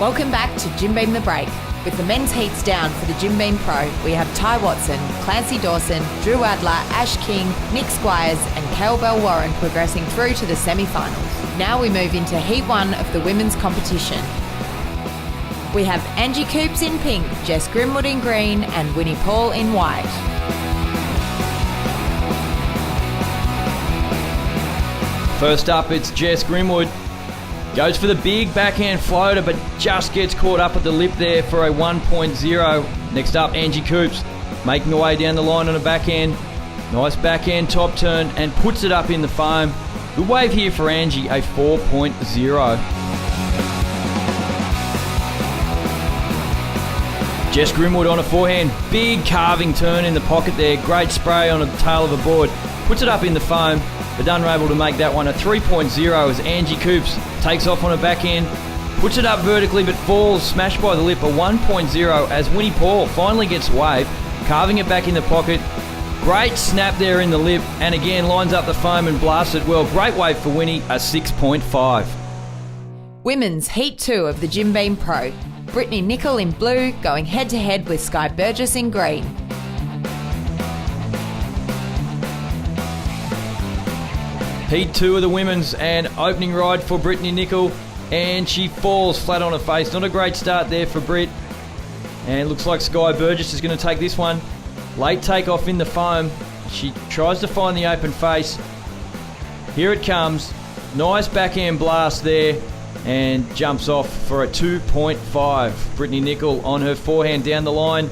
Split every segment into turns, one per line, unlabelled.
Welcome back to Jim Beam the Break. With the men's heats down for the Jim Beam Pro, we have Ty Watson, Clancy Dawson, Drew Adler, Ash King, Nick Squires and Kel Bell Warren progressing through to the semi-finals. Now we move into Heat 1 of the women's competition. We have Angie Coops in pink, Jess Grimwood in green and Winnie Paul in white.
First up, it's Jess Grimwood. Goes for the big backhand floater, but just gets caught up at the lip there for a 1.0. Next up, Angie Coops, making her way down the line on a backhand. Nice backhand top turn and puts it up in the foam. Good wave here for Angie, a 4.0. Jess Grimwood on a forehand. Big carving turn in the pocket there. Great spray on the tail of a board. Puts it up in the foam, but unable to make that one a 3.0 as Angie Coops takes off on a backhand. Puts it up vertically but falls, smashed by the lip, a 1.0 as Winnie Paul finally gets a wave, carving it back in the pocket. Great snap there in the lip and again lines up the foam and blasts it well. Great wave for Winnie, a 6.5.
Women's Heat 2 of the Jim Beam Pro. Brittany Nicol in blue going head-to-head with Sky Burgess in green.
Heat 2 of the women's and opening ride for Brittany Nicol, and she falls flat on her face. Not a great start there for Britt, and looks like Sky Burgess is going to take this one. Late takeoff in the foam. She tries to find the open face. Here it comes. Nice backhand blast there and jumps off for a 2.5. Brittany Nicol on her forehand down the line.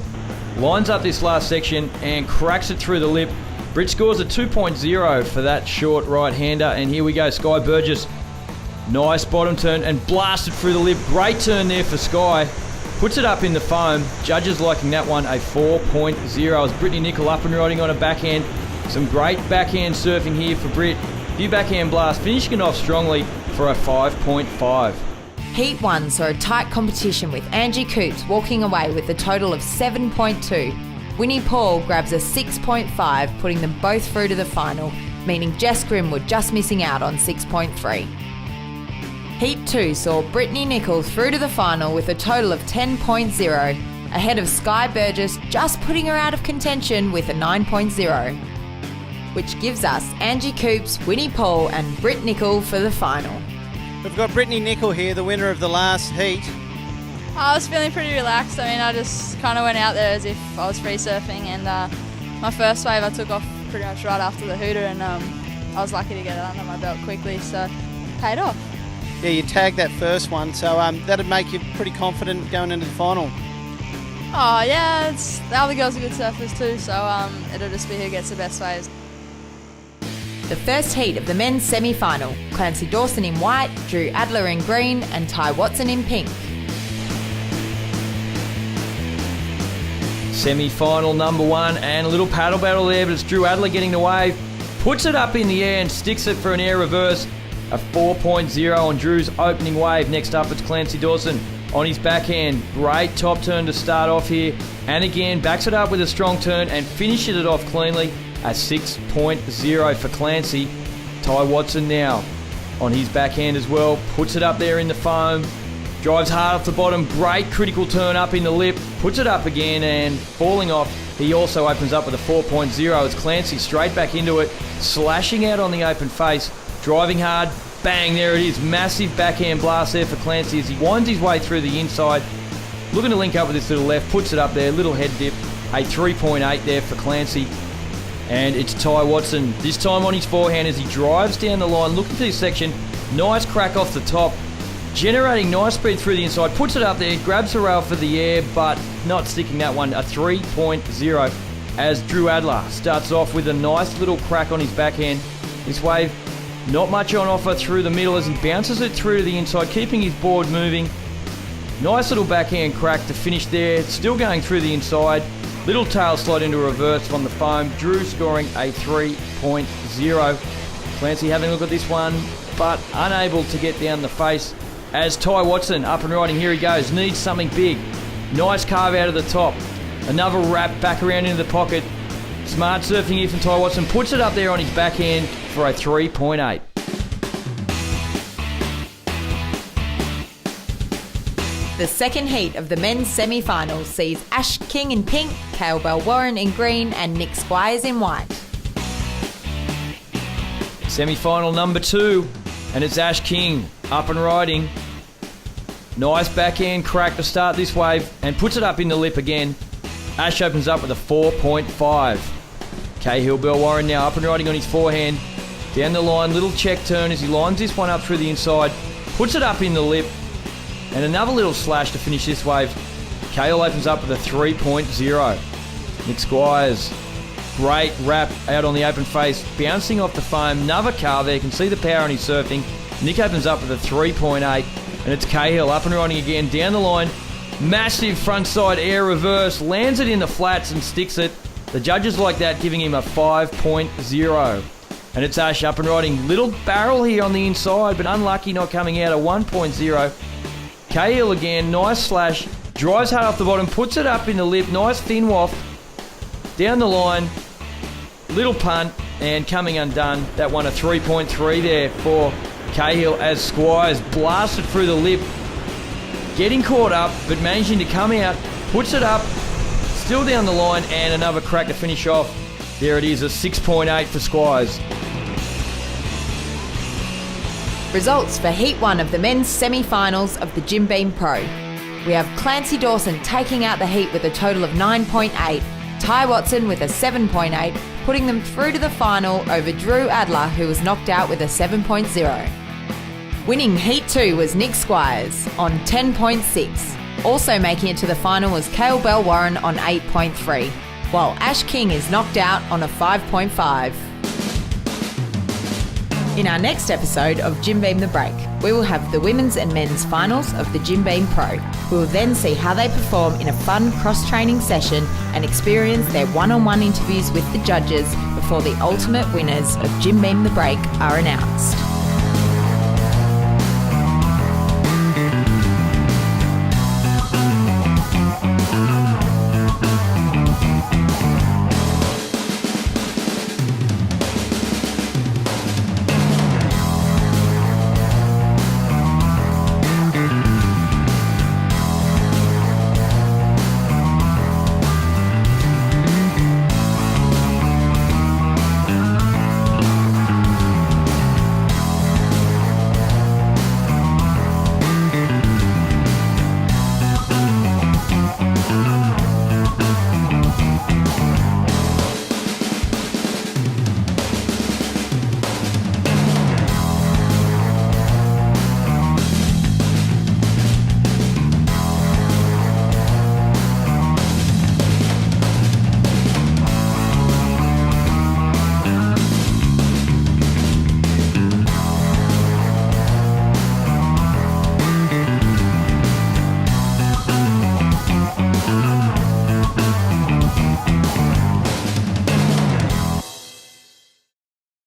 Lines up this last section and cracks it through the lip. Britt scores a 2.0 for that short right-hander, and here we go, Sky Burgess. Nice bottom turn and blasted through the lip. Great turn there for Sky. Puts it up in the foam. Judges liking that one, a 4.0 as Brittany Nicol up and riding on a backhand. Some great backhand surfing here for Britt. Few backhand blasts, finishing it off strongly for a 5.5.
Heat 1 saw a tight competition with Angie Coops walking away with a total of 7.2. Winnie Paul grabs a 6.5, putting them both through to the final, meaning Jess Grimwood just missing out on 6.3. Heat 2 saw Brittany Nicol through to the final with a total of 10.0, ahead of Sky Burgess just putting her out of contention with a 9.0, which gives us Angie Coops, Winnie Paul and Britt Nicol for the final.
We've got Brittany Nicol here, the winner of the last heat.
I was feeling pretty relaxed. I just kind of went out there as if I was free surfing, and my first wave I took off pretty much right after the hooter, and I was lucky to get it under my belt quickly, so paid off.
Yeah, you tagged that first one, so that'd make you pretty confident going into the final.
Oh yeah, the other girls are good surfers too, so it'll just be who gets the best waves.
The first heat of the men's semi-final, Clancy Dawson in white, Drew Adler in green and Ty Watson in pink.
Semi-final number 1 and a little paddle battle there, but it's Drew Adler getting the wave. Puts it up in the air and sticks it for an air reverse. A 4.0 on Drew's opening wave. Next up it's Clancy Dawson on his backhand. Great top turn to start off here. And again, backs it up with a strong turn and finishes it off cleanly. A 6.0 for Clancy. Ty Watson now on his backhand as well. Puts it up there in the foam. Drives hard off the bottom, great critical turn up in the lip, puts it up again and falling off. He also opens up with a 4.0 as Clancy straight back into it, slashing out on the open face, driving hard, bang, there it is. Massive backhand blast there for Clancy as he winds his way through the inside. Looking to link up with this little left, puts it up there, little head dip, a 3.8 there for Clancy. And it's Ty Watson, this time on his forehand as he drives down the line, looking for this section. Nice crack off the top. Generating nice speed through the inside, puts it up there, grabs the rail for the air, but not sticking that one, a 3.0 as Drew Adler starts off with a nice little crack on his backhand. This wave, not much on offer through the middle as he bounces it through to the inside, keeping his board moving. Nice little backhand crack to finish there, still going through the inside. Little tail slide into reverse from the foam, Drew scoring a 3.0. Clancy having a look at this one, but unable to get down the face. As Ty Watson up and riding, here he goes, needs something big. Nice carve out of the top. Another wrap back around into the pocket. Smart surfing here from Ty Watson, puts it up there on his backhand for a 3.8.
The second heat of the men's semi-finals sees Ash King in pink, Cale Bell Warren in green and Nick Squires in white.
Semi-final number 2, and it's Ash King up and riding. Nice backhand crack to start this wave and puts it up in the lip again. Ash opens up with a 4.5. Cahill Bell Warren now up and riding on his forehand. Down the line, little check turn as he lines this one up through the inside. Puts it up in the lip. And another little slash to finish this wave. Cahill opens up with a 3.0. Nick Squires, great wrap out on the open face. Bouncing off the foam. Another car there. You can see the power on his surfing. Nick opens up with a 3.8. And it's Cahill up and riding again down the line. Massive frontside air reverse. Lands it in the flats and sticks it. The judges like that, giving him a 5.0. And it's Ash up and riding. Little barrel here on the inside, but unlucky not coming out, a 1.0. Cahill again, nice slash. Drives hard off the bottom, puts it up in the lip. Nice thin waft. Down the line. Little punt, and coming undone. That one a 3.3 there for Cahill as Squires blasted through the lip. Getting caught up, but managing to come out. Puts it up. Still down the line, and another crack to finish off. There it is, a 6.8 for Squires.
Results for Heat 1 of the men's semi-finals of the Jim Beam Pro. We have Clancy Dawson taking out the heat with a total of 9.8, Ty Watson with a 7.8, putting them through to the final over Drew Adler, who was knocked out with a 7.0. Winning Heat 2 was Nick Squires on 10.6. Also making it to the final was Cale Bell Warren on 8.3, while Ash King is knocked out on a 5.5. In our next episode of Jim Beam the Break, we will have the women's and men's finals of the Jim Beam Pro. We will then see how they perform in a fun cross-training session and experience their one-on-one interviews with the judges before the ultimate winners of Jim Beam the Break are announced.